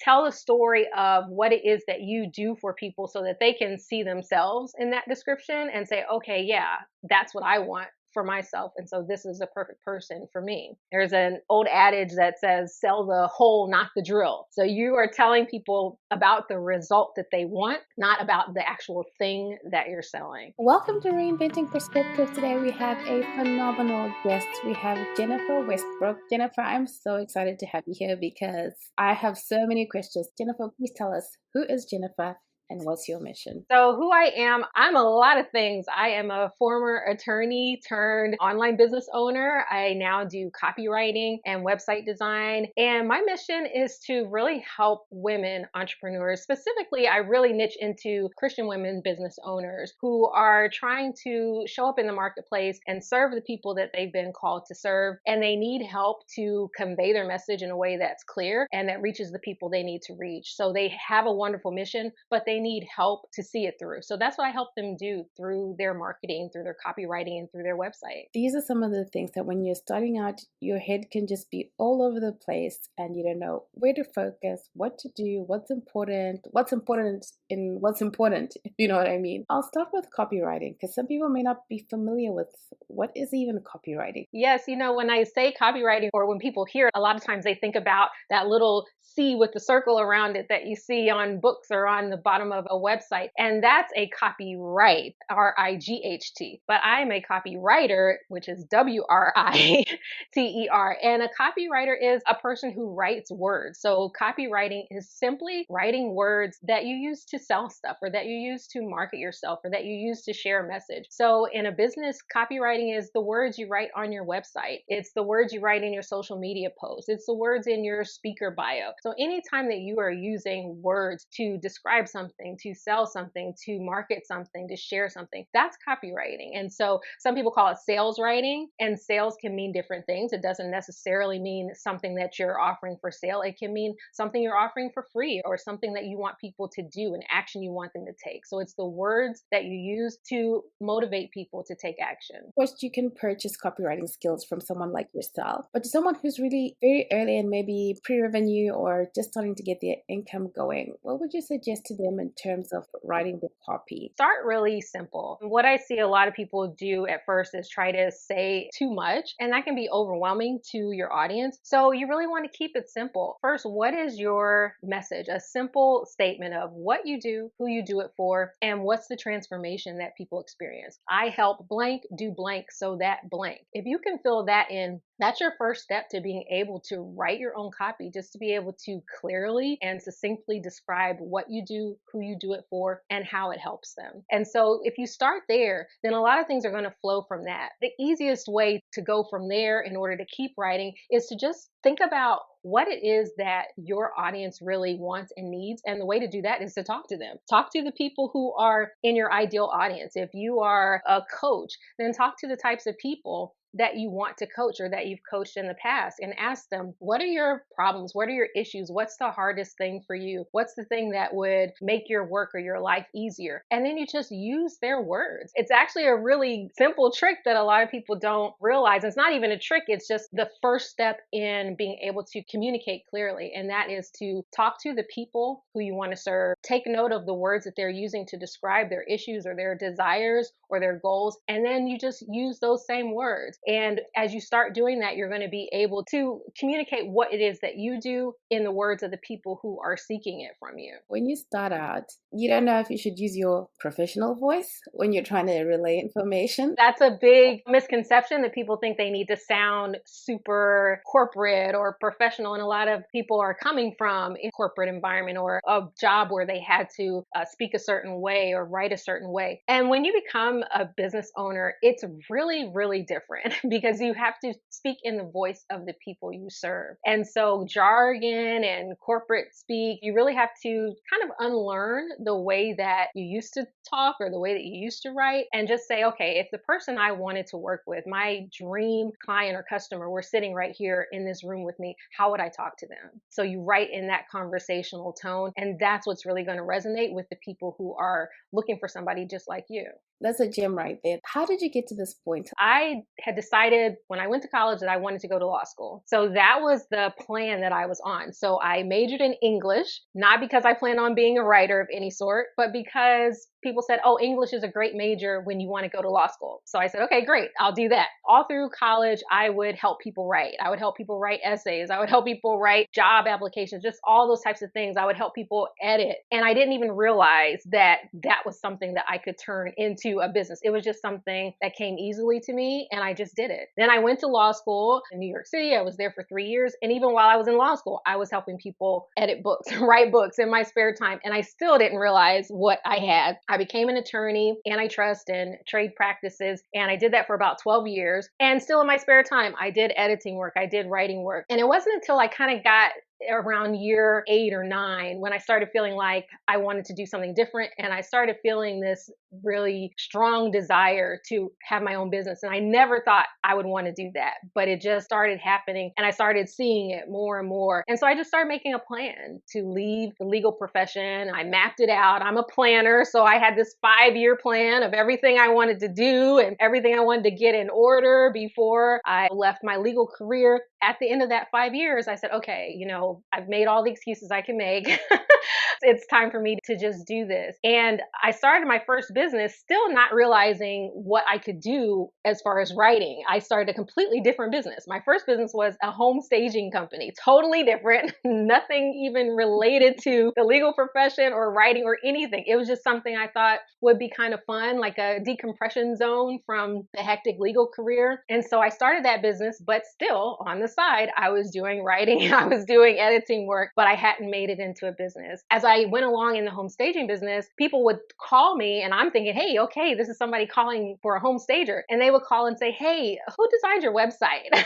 tell the story of what it is that you do for people so that they can see themselves in that description and say, okay, yeah, that's what I want for myself. And so this is the perfect person for me. There's an old adage that says, sell the hole, not the drill. So you are telling people about the result that they want, not about the actual thing that you're selling. Welcome to Reinventing Perspective. Today we have a phenomenal guest. We have Jennifer Westbrook. Jennifer, I'm so excited to have you here because I have so many questions. Jennifer, please tell us, who is Jennifer and what's your mission? So who I am, I'm a lot of things. I am a former attorney turned online business owner. I now do copywriting and website design. And my mission is to really help women entrepreneurs. Specifically, I really niche into Christian women business owners who are trying to show up in the marketplace and serve the people that they've been called to serve. And they need help to convey their message in a way that's clear and that reaches the people they need to reach. So they have a wonderful mission, but they need help to see it through. So that's what I help them do through their marketing, through their copywriting, and through their website. These are some of the things that when you're starting out, your head can just be all over the place and you don't know where to focus, what to do, what's important, if you know what I mean. I'll start with copywriting because some people may not be familiar with what is even copywriting. Yes, when I say copywriting or when people hear it, a lot of times they think about that little C with the circle around it that you see on books or on the bottom of a website. And that's a copyright, R-I-G-H-T. But I'm a copywriter, which is W-R-I-T-E-R. And a copywriter is a person who writes words. So copywriting is simply writing words that you use to sell stuff or that you use to market yourself or that you use to share a message. So in a business, copywriting is the words you write on your website. It's the words you write in your social media posts. It's the words in your speaker bio. So anytime that you are using words to describe something, to sell something, to market something, to share something, that's copywriting. And so some people call it sales writing, and sales can mean different things. It doesn't necessarily mean something that you're offering for sale. It can mean something you're offering for free or something that you want people to do, an action you want them to take. So it's the words that you use to motivate people to take action. Of course, you can purchase copywriting skills from someone like yourself, but to someone who's really very early and maybe pre-revenue or just starting to get their income going, what would you suggest to them in terms of writing the copy? Start really simple. What I see a lot of people do at first is try to say too much, and that can be overwhelming to your audience. So you really want to keep it simple. First, what is your message? A simple statement of what you do, who you do it for, and what's the transformation that people experience. I help blank do blank so that blank. If you can fill that in, that's your first step to being able to write your own copy, just to be able to clearly and succinctly describe what you do, who you do it for, and how it helps them. And so if you start there, then a lot of things are going to flow from that. The easiest way to go from there in order to keep writing is to just think about what it is that your audience really wants and needs. And the way to do that is to talk to them. Talk to the people who are in your ideal audience. If you are a coach, then talk to the types of people that you want to coach or that you've coached in the past and ask them, what are your problems? What are your issues? What's the hardest thing for you? What's the thing that would make your work or your life easier? And then you just use their words. It's actually a really simple trick that a lot of people don't realize. It's not even a trick. It's just the first step in being able to communicate clearly. And that is to talk to the people who you want to serve. Take note of the words that they're using to describe their issues or their desires or their goals. And then you just use those same words. And as you start doing that, you're going to be able to communicate what it is that you do in the words of the people who are seeking it from you. When you start out, you don't know if you should use your professional voice when you're trying to relay information. That's a big misconception that people think they need to sound super corporate or professional. And a lot of people are coming from a corporate environment or a job where they had to speak a certain way or write a certain way. And when you become a business owner, it's really, really different because you have to speak in the voice of the people you serve. And so jargon and corporate speak, you really have to kind of unlearn the way that you used to talk or the way that you used to write and just say, okay, if the person I wanted to work with, my dream client or customer, were sitting right here in this room with me, how would I talk to them? So you write in that conversational tone, and that's what's really going to resonate with the people who are looking for somebody just like you. That's a gem right there. How did you get to this point? I had to decided when I went to college that I wanted to go to law school. So that was the plan that I was on. So I majored in English, not because I planned on being a writer of any sort, but because people said, oh, English is a great major when you want to go to law school. So I said, okay, great, I'll do that. All through college, I would help people write. I would help people write essays. I would help people write job applications, just all those types of things. I would help people edit. And I didn't even realize that that was something that I could turn into a business. It was just something that came easily to me, and I just did it. Then I went to law school in New York City. I was there for 3 years. And even while I was in law school, I was helping people edit books, write books in my spare time. And I still didn't realize what I had. I became an attorney, antitrust and trade practices, and I did that for about 12 years. And still in my spare time, I did editing work, I did writing work. And it wasn't until I kind of got around year 8 or 9 when I started feeling like I wanted to do something different. And I started feeling this really strong desire to have my own business. And I never thought I would want to do that, but it just started happening and I started seeing it more and more. And so I just started making a plan to leave the legal profession. I mapped it out. I'm a planner. So I had this 5-year plan of everything I wanted to do and everything I wanted to get in order before I left my legal career. At the end of that 5 years, I said, okay, I've made all the excuses I can make. It's time for me to just do this. And I started my first business still not realizing what I could do as far as writing. I started a completely different business. My first business was a home staging company, totally different, nothing even related to the legal profession or writing or anything. It was just something I thought would be kind of fun, like a decompression zone from the hectic legal career. And so I started that business, but still on the side, I was doing writing, I was doing editing work, but I hadn't made it into a business. As I went along in the home staging business, people would call me and I'm thinking, hey, okay, this is somebody calling for a home stager. And they would call and say, hey, who designed your website?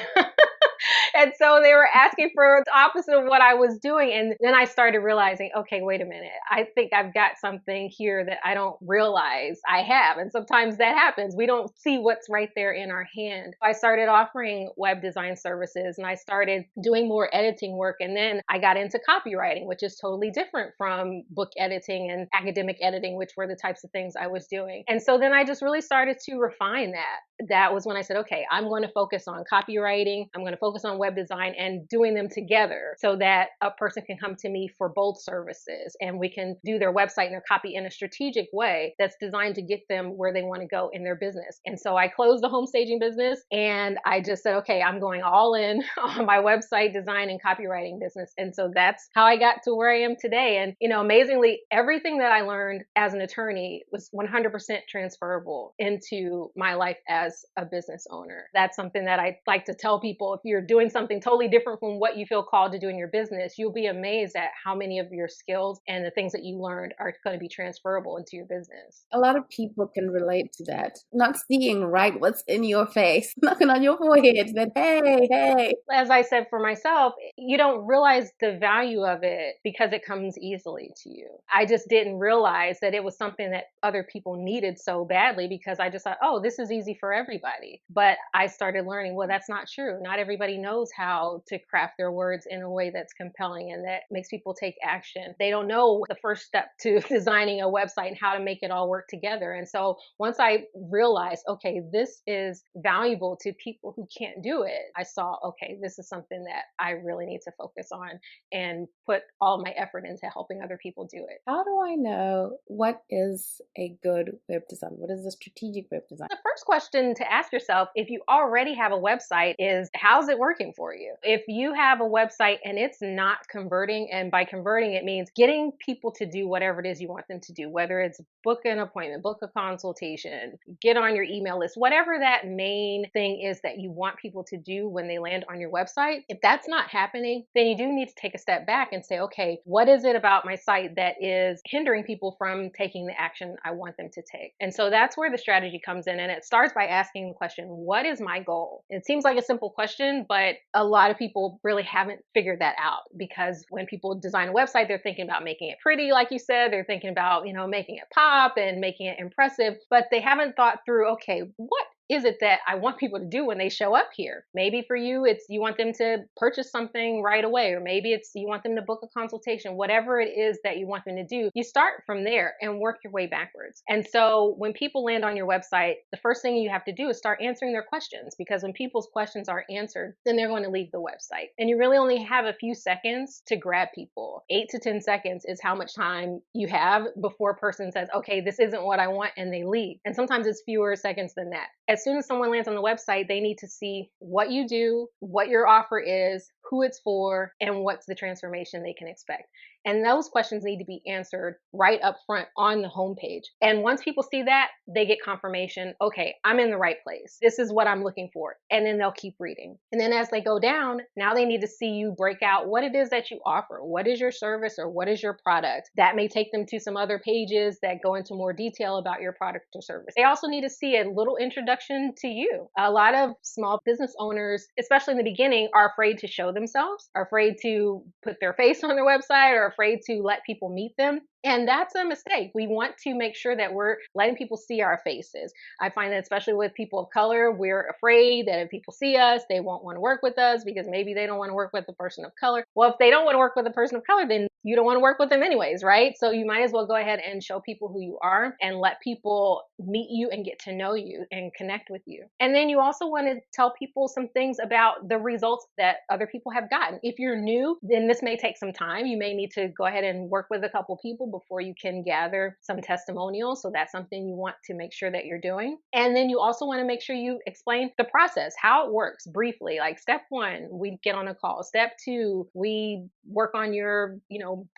And so they were asking for the opposite of what I was doing. And then I started realizing, okay, wait a minute. I think I've got something here that I don't realize I have. And sometimes that happens. We don't see what's right there in our hand. I started offering web design services and I started doing more editing work. And then I got into copywriting, which is totally different from book editing and academic editing, which were the types of things I was doing. And so then I just really started to refine that. That was when I said, okay, I'm going to focus on copywriting. I'm going to focus on web design and doing them together so that a person can come to me for both services and we can do their website and their copy in a strategic way that's designed to get them where they want to go in their business. And so I closed the home staging business and I just said, okay, I'm going all in on my website design and copywriting business. And so that's how I got to where I am today. And, amazingly, everything that I learned as an attorney was 100% transferable into my life as a business owner. That's something that I like to tell people. If you're doing something totally different from what you feel called to do in your business, you'll be amazed at how many of your skills and the things that you learned are going to be transferable into your business. A lot of people can relate to that. Not seeing right what's in your face, knocking on your forehead that, hey. As I said for myself, you don't realize the value of it because it comes easily to you. I just didn't realize that it was something that other people needed so badly because I just thought, oh, this is easy for everybody. But I started learning, well, that's not true. Not everybody knows how to craft their words in a way that's compelling and that makes people take action. They don't know the first step to designing a website and how to make it all work together. And so once I realized, okay, this is valuable to people who can't do it, I saw, okay, this is something that I really need to focus on and put all my effort into helping other people do it. How do I know what is a good web design? What is a strategic web design? The first question to ask yourself, if you already have a website, is how's it working for you? If you have a website and it's not converting, and by converting, it means getting people to do whatever it is you want them to do, whether it's book an appointment, book a consultation, get on your email list, whatever that main thing is that you want people to do when they land on your website. If that's not happening, then you do need to take a step back and say, okay, what is it about my site that is hindering people from taking the action I want them to take? And so that's where the strategy comes in. And it starts by asking the question, what is my goal? It seems like a simple question, but a lot of people really haven't figured that out because when people design a website, they're thinking about making it pretty, like you said, they're thinking about, making it pop and making it impressive, but they haven't thought through, okay, what is it that I want people to do when they show up here? Maybe for you, it's you want them to purchase something right away, or maybe it's you want them to book a consultation. Whatever it is that you want them to do, you start from there and work your way backwards. And so when people land on your website, the first thing you have to do is start answering their questions, because when people's questions are answered, then they're going to leave the website. And you really only have a few seconds to grab people. 8 to 10 seconds is how much time you have before a person says, okay, this isn't what I want, and they leave. And sometimes it's fewer seconds than that. As soon as someone lands on the website, they need to see what you do, what your offer is, who it's for, and what's the transformation they can expect. And those questions need to be answered right up front on the homepage. And once people see that, they get confirmation, okay, I'm in the right place. This is what I'm looking for. And then they'll keep reading. And then as they go down, now they need to see you break out what it is that you offer. What is your service, or what is your product? That may take them to some other pages that go into more detail about your product or service. They also need to see a little introduction to you. A lot of small business owners, especially in the beginning, are afraid to show themselves, are afraid to put their face on their website, or afraid to let people meet them. And that's a mistake. We want to make sure that we're letting people see our faces. I find that especially with people of color, we're afraid that if people see us, they won't want to work with us because maybe they don't want to work with a person of color. Well, if they don't want to work with a person of color, then you don't want to work with them anyways, right? So you might as well go ahead and show people who you are and let people meet you and get to know you and connect with you. And then you also want to tell people some things about the results that other people have gotten. If you're new, then this may take some time. You may need to go ahead and work with a couple people before you can gather some testimonials. So that's something you want to make sure that you're doing. And then you also want to make sure you explain the process, how it works briefly. Like step 1, we get on a call. Step 2, we work on your,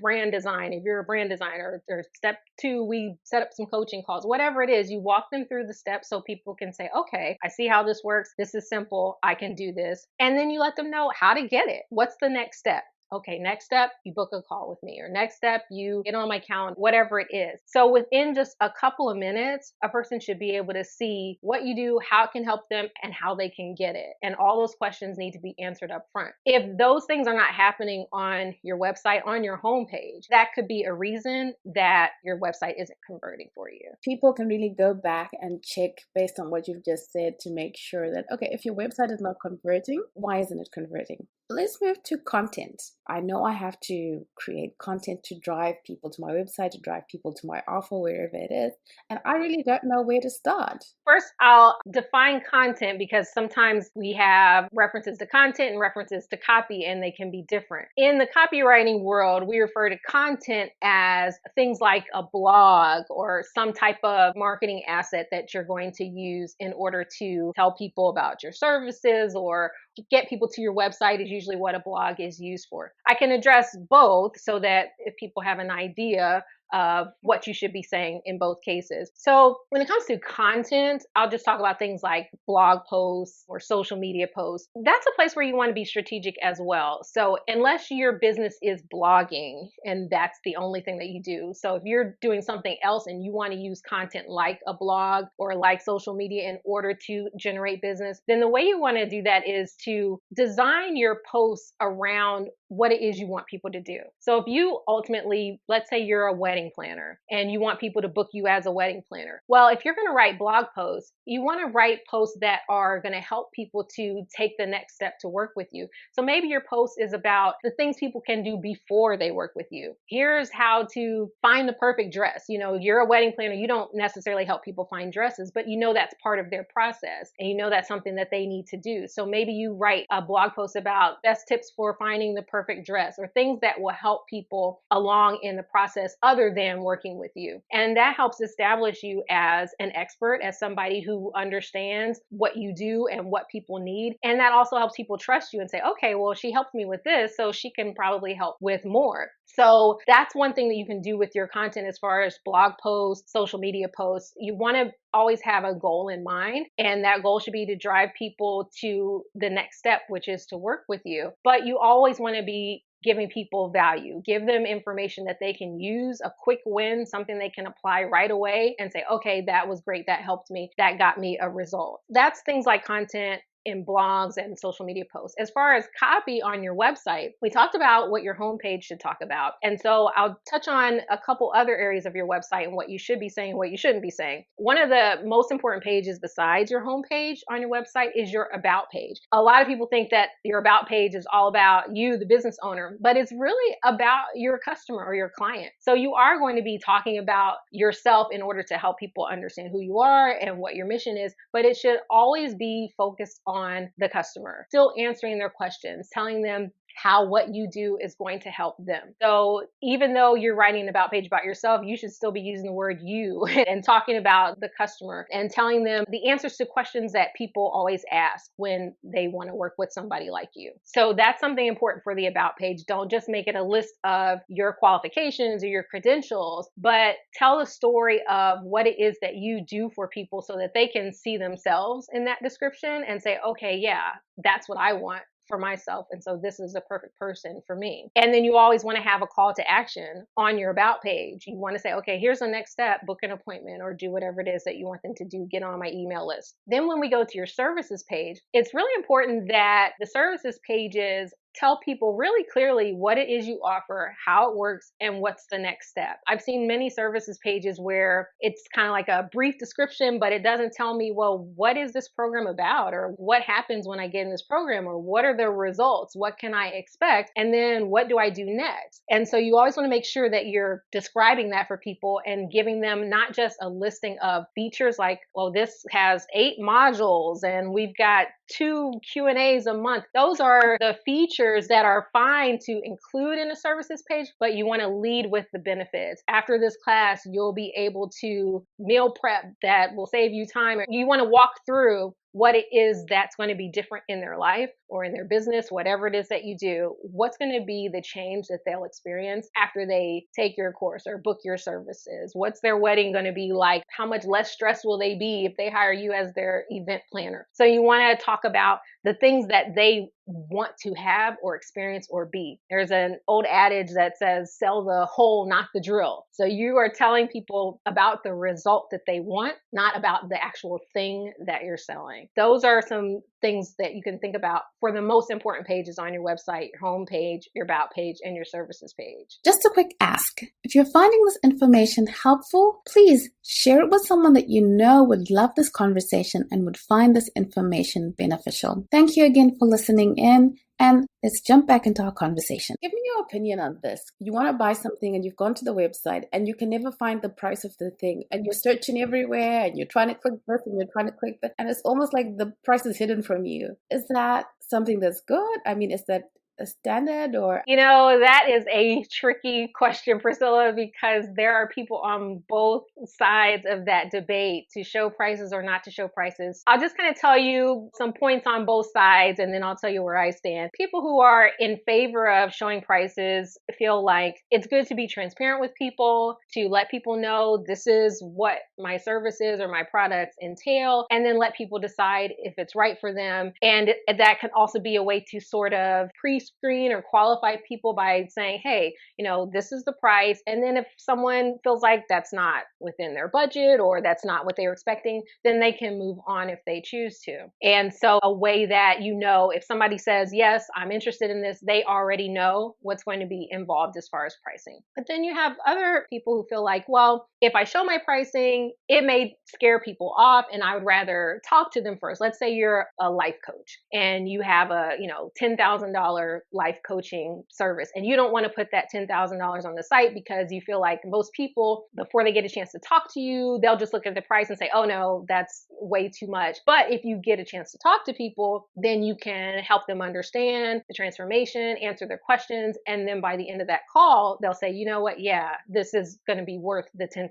brand design if you're a brand designer. Or step 2, we set up some coaching calls. Whatever it is, you walk them through the steps so people can say, okay, I see how this works. This is simple. I can do this. And then you let them know how to get it. What's the next step? Okay, next step, you book a call with me, or next step, you get on my calendar, whatever it is. So within just a couple of minutes, a person should be able to see what you do, how it can help them, and how they can get it. And all those questions need to be answered up front. If those things are not happening on your website, on your homepage, that could be a reason that your website isn't converting for you. People can really go back and check based on what you've just said to make sure that, okay, if your website is not converting, why isn't it converting? Let's move to content. I know I have to create content to drive people to my website, to drive people to my offer, wherever it is. And I really don't know where to start. First, I'll define content, because sometimes we have references to content and references to copy, and they can be different. In the copywriting world, we refer to content as things like a blog or some type of marketing asset that you're going to use in order to tell people about your services or get people to your website, is usually what a blog is used for. I can address both so that if people have an idea of what you should be saying in both cases. So when it comes to content, I'll just talk about things like blog posts or social media posts. That's a place where you want to be strategic as well. So unless your business is blogging and that's the only thing that you do. So if you're doing something else and you want to use content like a blog or like social media in order to generate business, then the way you want to do that is to design your posts around what it is you want people to do. So if you ultimately, let's say you're a wedding planner and you want people to book you as a wedding planner. Well, if you're going to write blog posts, you want to write posts that are going to help people to take the next step to work with you. So maybe your post is about the things people can do before they work with you. Here's how to find the perfect dress. You're a wedding planner. You don't necessarily help people find dresses, but that's part of their process. And that's something that they need to do. So maybe you write a blog post about best tips for finding the perfect dress, or things that will help people along in the process other than working with you. And that helps establish you as an expert, as somebody who understands what you do and what people need. And that also helps people trust you and say, okay, well, she helped me with this, so she can probably help with more. So that's one thing that you can do with your content as far as blog posts, social media posts. You want to always have a goal in mind, and that goal should be to drive people to the next step, which is to work with you. But you always want to be giving people value. Give them information that they can use, a quick win, something they can apply right away and say, okay, that was great. That helped me. That got me a result. That's things like content in blogs and social media posts. As far as copy on your website, we talked about what your homepage should talk about. And so I'll touch on a couple other areas of your website and what you should be saying and what you shouldn't be saying. One of the most important pages besides your homepage on your website is your about page. A lot of people think that your about page is all about you, the business owner, but it's really about your customer or your client. So you are going to be talking about yourself in order to help people understand who you are and what your mission is, but it should always be focused on the customer, still answering their questions, telling them how what you do is going to help them. So even though you're writing an about page about yourself, you should still be using the word you and talking about the customer and telling them the answers to questions that people always ask when they want to work with somebody like you. So that's something important for the about page. Don't just make it a list of your qualifications or your credentials, but tell a story of what it is that you do for people so that they can see themselves in that description and say, okay, yeah, that's what I want for myself. And so this is the perfect person for me. And then you always want to have a call to action on your about page. You want to say, okay, here's the next step, book an appointment or do whatever it is that you want them to do, get on my email list. Then when we go to your services page, it's really important that the services pages tell people really clearly what it is you offer, how it works, and what's the next step. I've seen many services pages where it's kind of like a brief description, but it doesn't tell me, well, what is this program about? Or what happens when I get in this program? Or what are the results? What can I expect? And then what do I do next? And so you always want to make sure that you're describing that for people and giving them not just a listing of features like, well, this has 8 modules and we've got 2 Q&As a month. Those are the features that are fine to include in a services page, but you want to lead with the benefits. After this class, you'll be able to meal prep that will save you time. You want to walk through what it is that's going to be different in their life or in their business, whatever it is that you do, what's going to be the change that they'll experience after they take your course or book your services? What's their wedding going to be like? How much less stressed will they be if they hire you as their event planner? So you want to talk about the things that they want to have or experience or be. There's an old adage that says, sell the hole, not the drill. So you are telling people about the result that they want, not about the actual thing that you're selling. Those are some things that you can think about for the most important pages on your website, your home page, your about page, and your services page. Just a quick ask. If you're finding this information helpful, please share it with someone that you know would love this conversation and would find this information beneficial. Thank you again for listening in. And let's jump back into our conversation. Give me your opinion on this. You want to buy something and you've gone to the website and you can never find the price of the thing and you're searching everywhere and you're trying to click this and you're trying to click that and it's almost like the price is hidden from you. Is that something that's good? I mean, is that a standard or? You know, that is a tricky question, Priscilla, because there are people on both sides of that debate to show prices or not to show prices. I'll just kind of tell you some points on both sides and then I'll tell you where I stand. People who are in favor of showing prices feel like it's good to be transparent with people, to let people know this is what my services or my products entail, and then let people decide if it's right for them. And that can also be a way to sort of pre-screen or qualify people by saying, hey, you know, this is the price. And then if someone feels like that's not within their budget or that's not what they were expecting, then they can move on if they choose to. And so a way that, you know, if somebody says, yes, I'm interested in this, they already know what's going to be involved as far as pricing. But then you have other people who feel like, well, if I show my pricing, it may scare people off and I would rather talk to them first. Let's say you're a life coach and you have a, you know, $10,000 life coaching service and you don't want to put that $10,000 on the site because you feel like most people, before they get a chance to talk to you, they'll just look at the price and say, oh no, that's way too much. But if you get a chance to talk to people, then you can help them understand the transformation, answer their questions. And then by the end of that call, they'll say, you know what? Yeah, this is going to be worth the $10,000.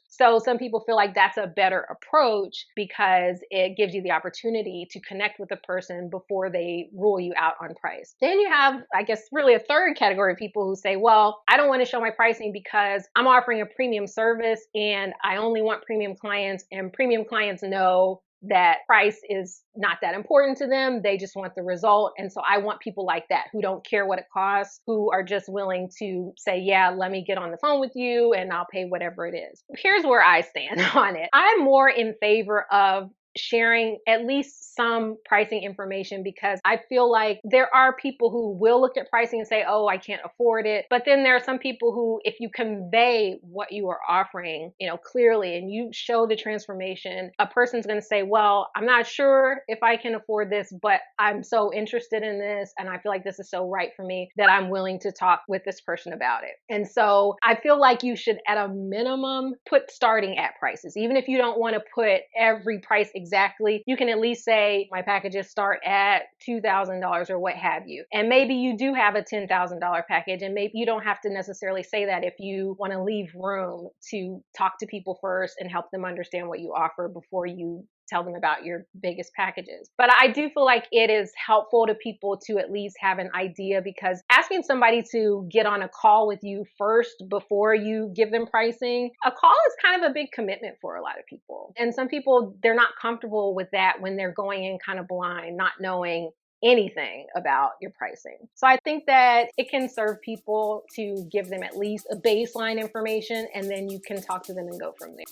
So some people feel like that's a better approach because it gives you the opportunity to connect with the person before they rule you out on price. Then you have, I guess, really a third category of people who say, well, I don't want to show my pricing because I'm offering a premium service and I only want premium clients, and premium clients know that price is not that important to them. They just want the result. And so I want people like that who don't care what it costs, who are just willing to say, yeah, let me get on the phone with you and I'll pay whatever it is. Here's where I stand on it. I'm more in favor of sharing at least some pricing information, because I feel like there are people who will look at pricing and say, oh, I can't afford it. But then there are some people who, if you convey what you are offering, clearly, and you show the transformation, a person's going to say, well, I'm not sure if I can afford this, but I'm so interested in this and I feel like this is so right for me that I'm willing to talk with this person about it. And so I feel like you should, at a minimum, put starting at prices. Even if you don't want to put every price exactly, you can at least say my packages start at $2,000 or what have you. And maybe you do have a $10,000 package, and maybe you don't have to necessarily say that if you want to leave room to talk to people first and help them understand what you offer before you tell them about your biggest packages. But I do feel like it is helpful to people to at least have an idea, because asking somebody to get on a call with you first before you give them pricing, a call is kind of a big commitment for a lot of people. And some people, they're not comfortable with that when they're going in kind of blind, not knowing anything about your pricing. So I think that it can serve people to give them at least a baseline information, and then you can talk to them and go from there.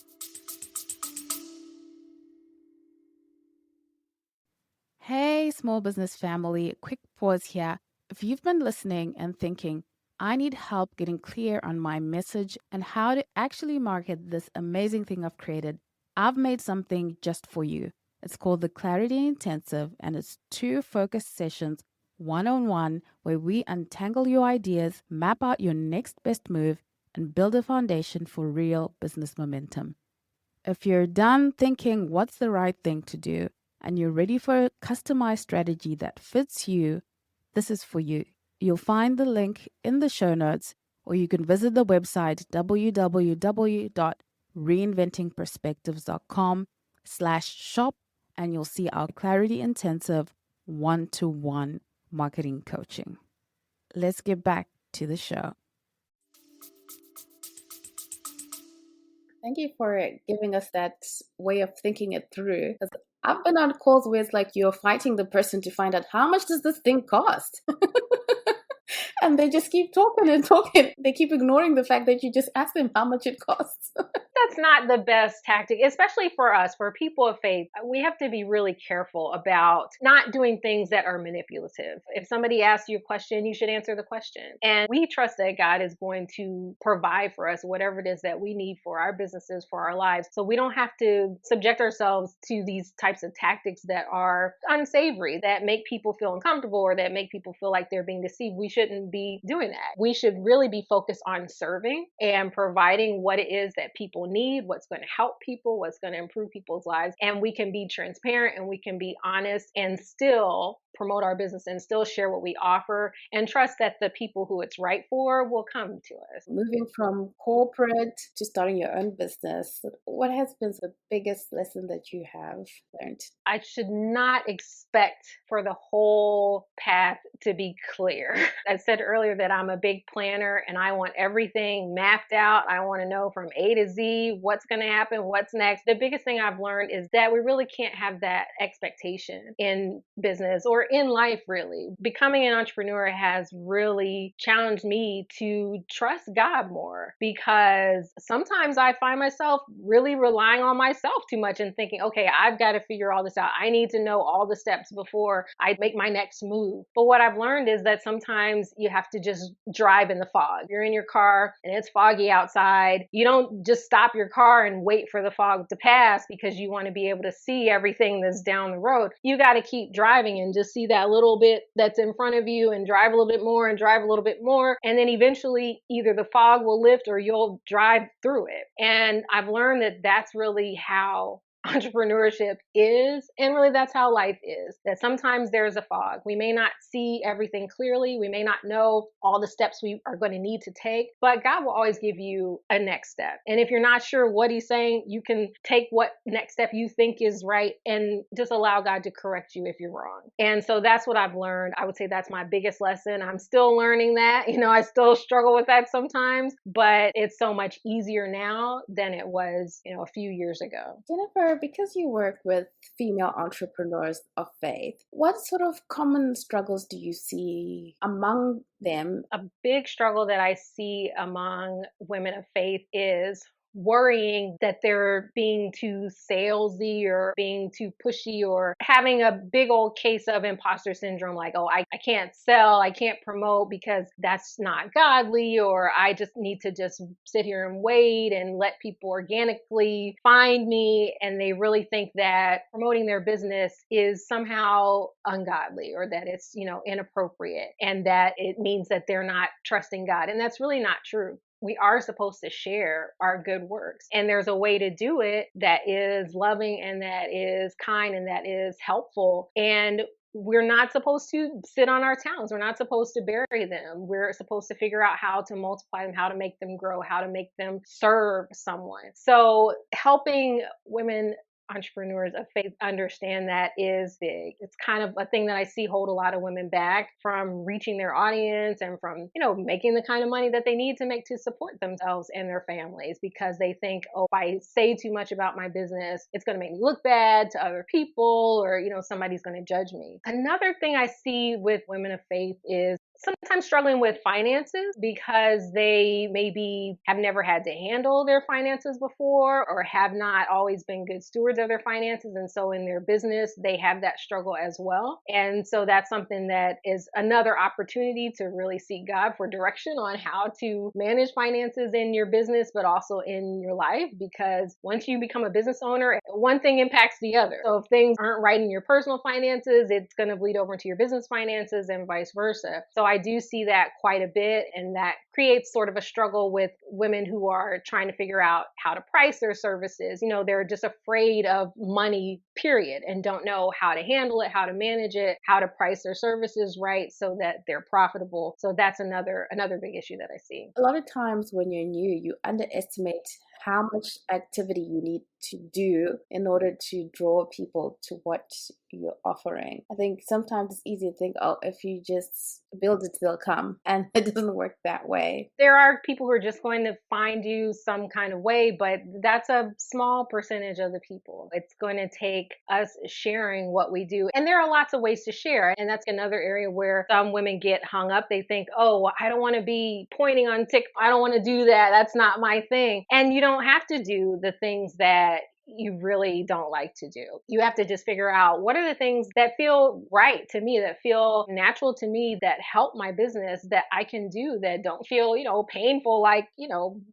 Hey, small business family, quick pause here. If you've been listening and thinking, I need help getting clear on my message and how to actually market this amazing thing I've created, I've made something just for you. It's called the Clarity Intensive, and it's 2 focused sessions, one-on-one, where we untangle your ideas, map out your next best move, and build a foundation for real business momentum. If you're done thinking what's the right thing to do, and you're ready for a customized strategy that fits you, this is for you. You'll find the link in the show notes, or you can visit the website www.reinventingperspectives.com/shop, and you'll see our Clarity Intensive 1-to-1 marketing coaching. Let's get back to the show. Thank you for giving us that way of thinking it through. Because I've been on calls where it's like you're fighting the person to find out how much does this thing cost? And they just keep talking and talking. They keep ignoring the fact that you just asked them how much it costs. That's not the best tactic, especially for us, for people of faith. We have to be really careful about not doing things that are manipulative. If somebody asks you a question, you should answer the question. And we trust that God is going to provide for us whatever it is that we need for our businesses, for our lives. So we don't have to subject ourselves to these types of tactics that are unsavory, that make people feel uncomfortable, or that make people feel like they're being deceived. We shouldn't be doing that. We should really be focused on serving and providing what it is that people need, what's going to help people, what's going to improve people's lives. And we can be transparent and we can be honest and still promote our business and still share what we offer, and trust that the people who it's right for will come to us. Moving from corporate to starting your own business, what has been the biggest lesson that you have learned? I should not expect for the whole path to be clear. I said earlier that I'm a big planner and I want everything mapped out. I want to know from A to Z what's going to happen, what's next. The biggest thing I've learned is that we really can't have that expectation in business or in life, really. Becoming an entrepreneur has really challenged me to trust God more, because sometimes I find myself really relying on myself too much and thinking, okay, I've got to figure all this out. I need to know all the steps before I make my next move. But what I've learned is that sometimes you have to just drive in the fog. You're in your car and it's foggy outside. You don't just stop your car and wait for the fog to pass because you want to be able to see everything that's down the road. You got to keep driving and just see that little bit that's in front of you and drive a little bit more and drive a little bit more. And then eventually either the fog will lift or you'll drive through it. And I've learned that that's really how entrepreneurship is, and really that's how life is, that sometimes there's a fog. We may not see everything clearly, we may not know all the steps we are going to need to take, but God will always give you a next step. And if you're not sure what he's saying, you can take what next step you think is right and just allow God to correct you if you're wrong. And so that's what I've learned. I would say that's my biggest lesson. I'm still learning that. I still struggle with that sometimes, but it's so much easier now than it was, a few years ago. Jennifer, because you work with female entrepreneurs of faith, what sort of common struggles do you see among them? A big struggle that I see among women of faith is worrying that they're being too salesy or being too pushy or having a big old case of imposter syndrome, like, oh, I can't sell, I can't promote because that's not godly, or I just need to just sit here and wait and let people organically find me. And they really think that promoting their business is somehow ungodly, or that it's, inappropriate, and that it means that they're not trusting God. And that's really not true. We are supposed to share our good works. And there's a way to do it that is loving and that is kind and that is helpful. And we're not supposed to sit on our talents. We're not supposed to bury them. We're supposed to figure out how to multiply them, how to make them grow, how to make them serve someone. So helping women entrepreneurs of faith understand that is big. It's kind of a thing that I see hold a lot of women back from reaching their audience and from, making the kind of money that they need to make to support themselves and their families, because they think, oh, if I say too much about my business, it's going to make me look bad to other people, or, somebody's going to judge me. Another thing I see with women of faith is sometimes struggling with finances because they maybe have never had to handle their finances before, or have not always been good stewards of their finances. And so in their business, they have that struggle as well. And so that's something that is another opportunity to really seek God for direction on how to manage finances in your business, but also in your life. Because once you become a business owner, one thing impacts the other. So if things aren't right in your personal finances, it's going to bleed over into your business finances and vice versa. So I do see that quite a bit, and that creates sort of a struggle with women who are trying to figure out how to price their services. They're just afraid of money, period, and don't know how to handle it, how to manage it, how to price their services right so that they're profitable. So that's another big issue that I see. A lot of times when you're new, you underestimate how much activity you need to do in order to draw people to what you're offering. I think sometimes it's easy to think, oh, if you just build it, they'll come. And it doesn't work that way. There are people who are just going to find you some kind of way, but that's a small percentage of the people. It's going to take us sharing what we do. And there are lots of ways to share. And that's another area where some women get hung up. They think, oh, well, I don't want to be pointing on TikTok. I don't want to do that. That's not my thing. And you don't have to do the things that you really don't like to do. You have to just figure out what are the things that feel right to me, that feel natural to me, that help my business, that I can do, that don't feel, painful, like,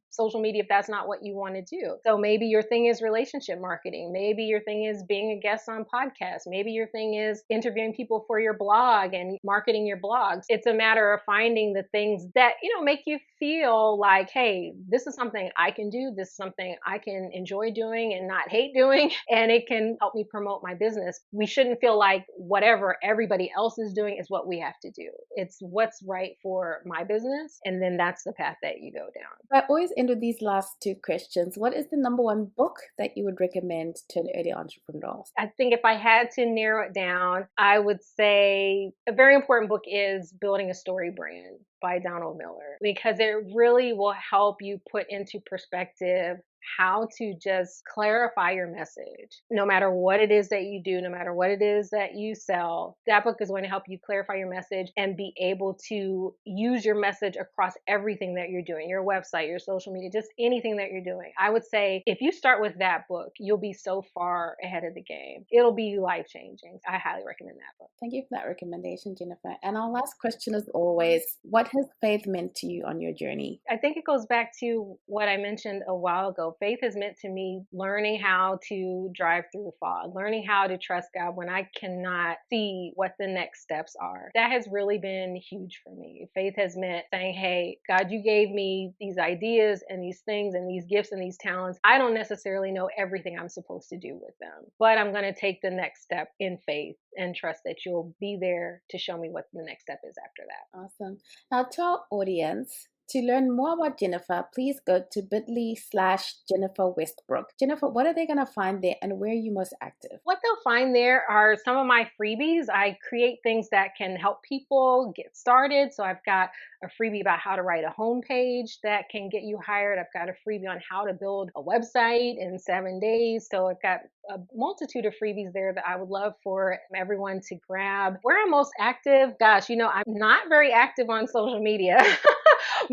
social media, if that's not what you want to do. So maybe your thing is relationship marketing. Maybe your thing is being a guest on podcasts. Maybe your thing is interviewing people for your blog and marketing your blogs. It's a matter of finding the things that, make you feel like, hey, this is something I can do. This is something I can enjoy doing and not hate doing, and it can help me promote my business. We shouldn't feel like whatever everybody else is doing is what we have to do. It's what's right for my business, and then that's the path that you go down. I always end with these last two questions. What is the number one book that you would recommend to an early entrepreneur? I think if I had to narrow it down, I would say a very important book is Building a Story Brand by Donald Miller, because it really will help you put into perspective how to just clarify your message. No matter what it is that you do, no matter what it is that you sell, that book is going to help you clarify your message and be able to use your message across everything that you're doing, your website, your social media, just anything that you're doing. I would say if you start with that book, you'll be so far ahead of the game. It'll be life-changing. I highly recommend that book. Thank you for that recommendation, Jennifer. And our last question is always, what has faith meant to you on your journey? I think it goes back to what I mentioned a while ago. Faith has meant to me learning how to drive through the fog, learning how to trust God when I cannot see what the next steps are. That has really been huge for me. Faith has meant saying, hey, God, you gave me these ideas and these things and these gifts and these talents. I don't necessarily know everything I'm supposed to do with them, but I'm going to take the next step in faith and trust that you'll be there to show me what the next step is after that. Awesome. Now, to our audience, to learn more about Jennifer, please go to bit.ly/Jennifer Westbrook. Jennifer, what are they going to find there and where are you most active? What they'll find there are some of my freebies. I create things that can help people get started. So I've got a freebie about how to write a homepage that can get you hired. I've got a freebie on how to build a website in 7 days. So I've got a multitude of freebies there that I would love for everyone to grab. Where I'm most active, gosh, I'm not very active on social media.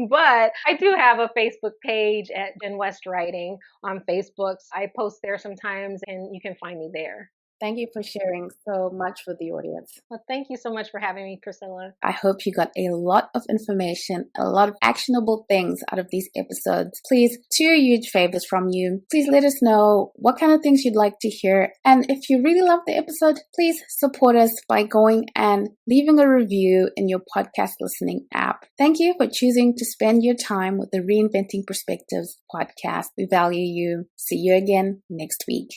But I do have a Facebook page at JenWestWriting on Facebook. I post there sometimes and you can find me there. Thank you for sharing so much with the audience. Well, thank you so much for having me, Priscilla. I hope you got a lot of information, a lot of actionable things out of these episodes. Please, two huge favors from you. Please let us know what kind of things you'd like to hear. And if you really love the episode, please support us by going and leaving a review in your podcast listening app. Thank you for choosing to spend your time with the Reinventing Perspectives podcast. We value you. See you again next week.